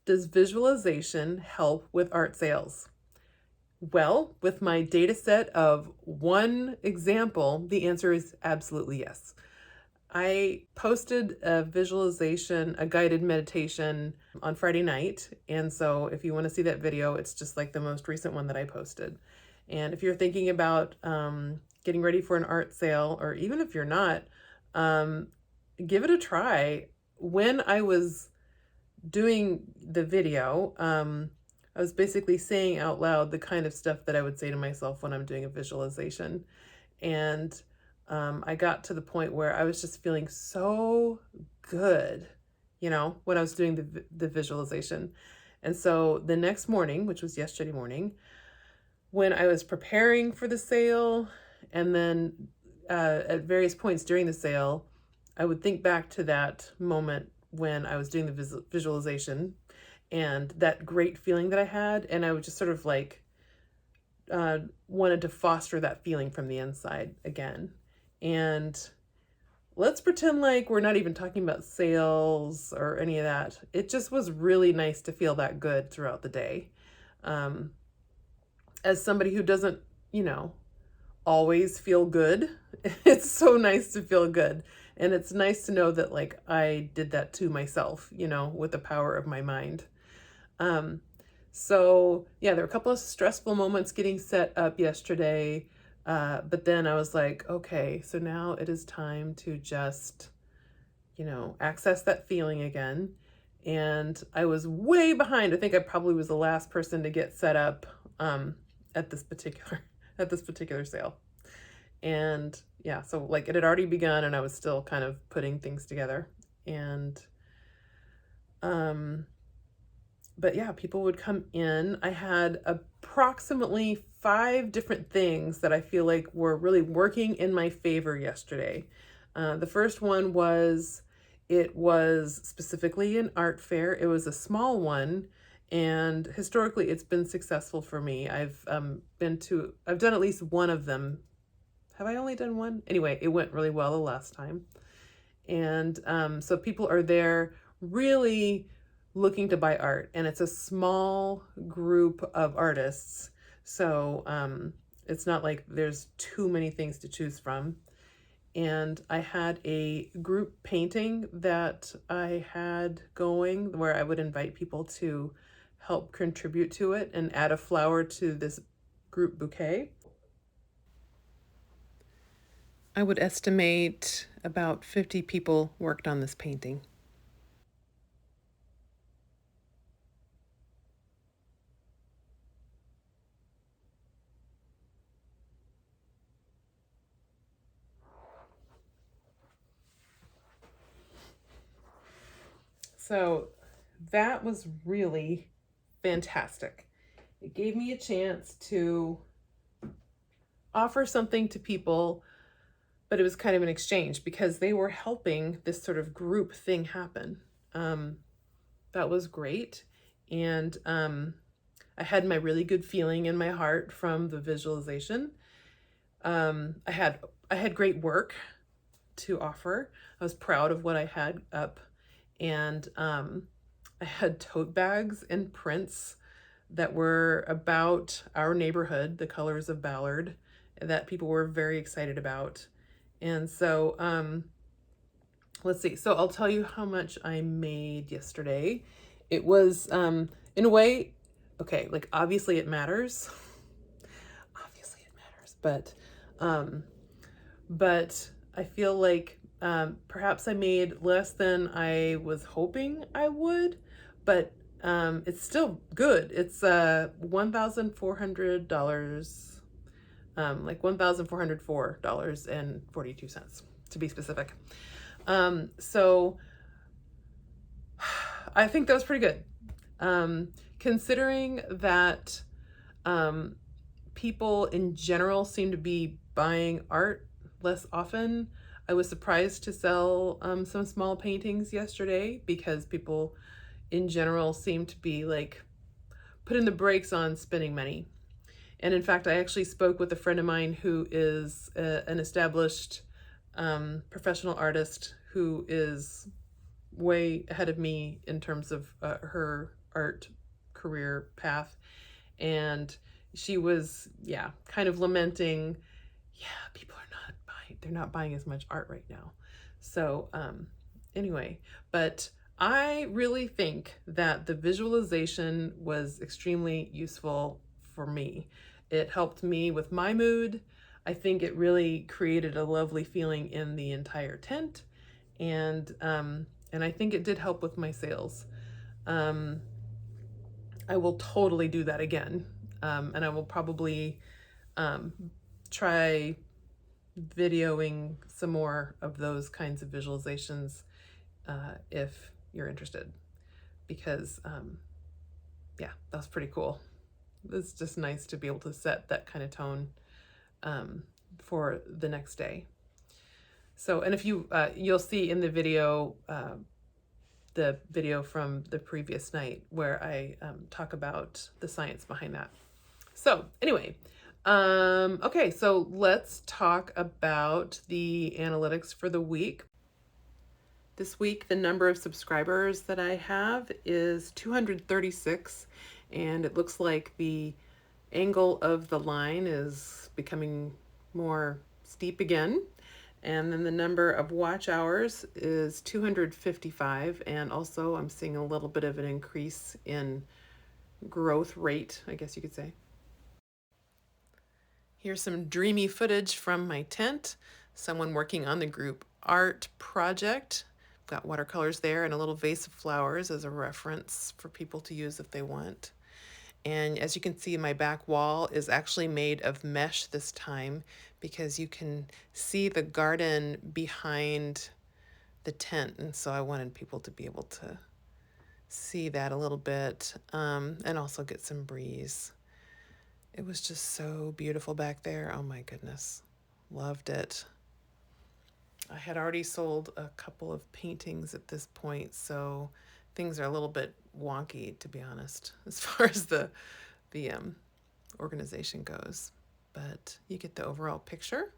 Does visualization help with art sales? Well, with my data set of one example, the answer is absolutely yes. I posted a visualization, a guided meditation on Friday night. And so if you want to see that video, it's just like the most recent one that I posted. And if you're thinking about getting ready for an art sale, or even if you're not, um, give it a try. When I was doing the video, I was basically saying out loud the kind of stuff that I would say to myself when I'm doing a visualization. And I got to the point where I was just feeling so good, when I was doing the visualization. And so the next morning, which was yesterday morning, when I was preparing for the sale, and then at various points during the sale, I would think back to that moment when I was doing the visualization and that great feeling that I had. And I would just sort of like wanted to foster that feeling from the inside again. And let's pretend like we're not even talking about sales or any of that. It just was really nice to feel that good throughout the day. As somebody who doesn't, always feel good, it's so nice to feel good. And it's nice to know that like I did that to myself, with the power of my mind. So yeah, there were a couple of stressful moments getting set up yesterday. But then I was like, okay, so now it is time to just, access that feeling again. And I was way behind. I think I probably was the last person to get set up at this particular sale. And yeah, so like it had already begun and I was still kind of putting things together. And but yeah, people would come in. I had approximately 5 different things that I feel like were really working in my favor yesterday. The first one was, it was specifically an art fair. It was a small one, and historically it's been successful for me. I've done at least one of them. Have I only done one? Anyway, it went really well the last time. And so people are there really looking to buy art, and it's a small group of artists. So it's not like there's too many things to choose from. And I had a group painting that I had going where I would invite people to help contribute to it and add a flower to this group bouquet. I would estimate about 50 people worked on this painting. So that was really fantastic. It gave me a chance to offer something to people, but it was kind of an exchange because they were helping this sort of group thing happen. That was great. And I had my really good feeling in my heart from the visualization. I had great work to offer. I was proud of what I had up. And I had tote bags and prints that were about our neighborhood, the colors of Ballard, that people were very excited about. And so let's see. So I'll tell you how much I made yesterday. It was in a way, okay, like obviously it matters. Obviously it matters, but I feel like perhaps I made less than I was hoping I would, but it's still good. It's $1,400, like $1,404.42 to be specific. So I think that was pretty good. Considering that people in general seem to be buying art less often, I was surprised to sell some small paintings yesterday because people in general seem to be like putting the brakes on spending money. And in fact, I actually spoke with a friend of mine who is an established professional artist who is way ahead of me in terms of her art career path. And she was, yeah, kind of lamenting, yeah, people are not buying, they're not buying as much art right now. So anyway, but I really think that the visualization was extremely useful for me. It helped me with my mood. I think it really created a lovely feeling in the entire tent, and I think it did help with my sales. I will totally do that again, and I will probably try videoing some more of those kinds of visualizations if you're interested, because yeah, that's pretty cool. It's just nice to be able to set that kind of tone for the next day. So, and if you you'll see in the video from the previous night where I talk about the science behind that. So anyway, okay, so let's talk about the analytics for the week. This week, the number of subscribers that I have is 236, and it looks like the angle of the line is becoming more steep again. And then the number of watch hours is 255, and also I'm seeing a little bit of an increase in growth rate, I guess you could say. Here's some dreamy footage from my tent. Someone working on the group art project. Got watercolors there and a little vase of flowers as a reference for people to use if they want. And as you can see, my back wall is actually made of mesh this time because you can see the garden behind the tent. And so I wanted people to be able to see that a little bit, and also get some breeze. It was just so beautiful back there. Oh my goodness. Loved it. I had already sold a couple of paintings at this point, so things are a little bit wonky, to be honest, as far as the organization goes. But you get the overall picture.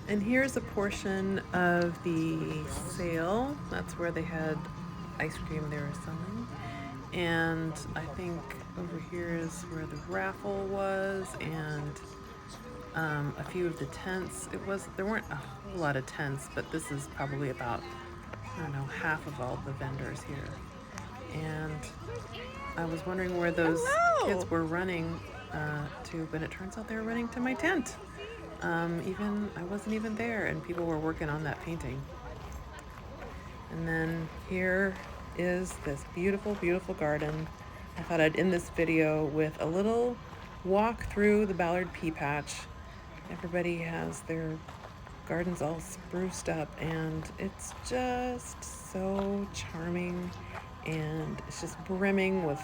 And here's a portion of the sale. That's where they had ice cream they were selling. And I think over here is where the raffle was, and a few of the tents. There weren't a whole lot of tents, but this is probably about, I don't know, half of all the vendors here. And I was wondering where those kids were running to, but it turns out they were running to my tent. I wasn't even there, and people were working on that painting. And then here is this beautiful, beautiful garden. I thought I'd end this video with a little walk through the Ballard Pea Patch. Everybody has their gardens all spruced up, and it's just so charming, and it's just brimming with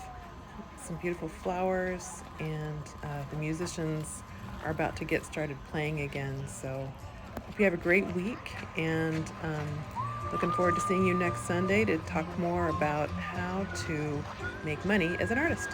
some beautiful flowers, and the musicians are about to get started playing again. So hope you have a great week, and looking forward to seeing you next Sunday to talk more about how to make money as an artist.